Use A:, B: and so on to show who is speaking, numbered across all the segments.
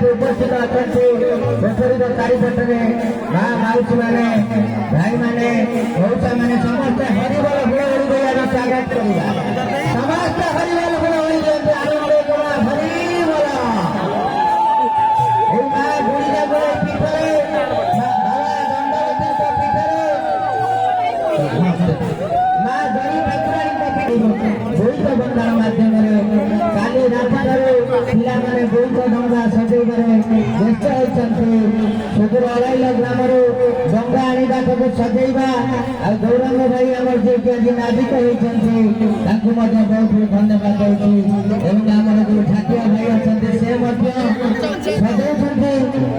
A: उपस्थित अच्छा कार्यक्षेत्र माउसी मैंने भाई मैंने मौसा मैंने समस्त हरिबल हुड़हुड़ी दे आज स्वागत करवा समस्त हरिबल हुड़हुड़ी दे हरिबल माँ बुढ़ी जागर पीठरे माँ गरी ठाकुराणी बोईत बंधार माध्यम काली रात पिला माने बोईत डंगा सजेबार व्यस्त होती सुदूर अराइल ग्राम डंगा आने सजेबा गौरंग भाई आम जी आज नाविक होती बहुत बहुत धन्यवाद दूसरी आमर जो ठाकुआ भाई अच्छा से सजाई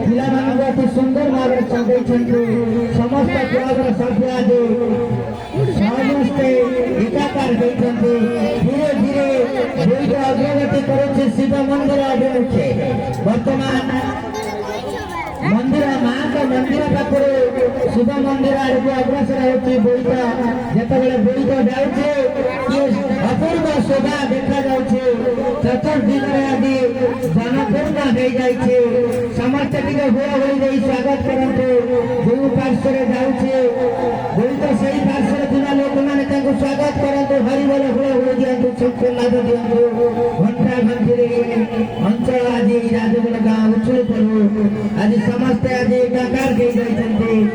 A: पिला अति सुंदर भाव सजाई समस्त क्लब सभ्य आज समस्ते एकाकार होती धीरे धीरे बोईत अग्रगति कर शिव मंदिर अभिमुखे वर्तमान मंदिर माँ का मंदिर पाखे शिव मंदिर आड़ को अग्रसर होती बोईत जिते बोईत जाऊे अपूर्व शोभा देखा जाऊे चतुर्दिन आज जनपूर्ण हो जाए समस्त टी हुड़हुड़ी स्वागत करते जो पार्श्व जाऊे बोईत से पार्श्व थी लोक मैंने स्वागत करते हरिबल हुड़हुड़ी दिखाँ सुखनाद दिखाँ घंटा घंटी अंचल आज राजगढ़ गाँव उछल पड़ू आज समस्ते आज एकाकार हो जाती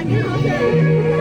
B: आगे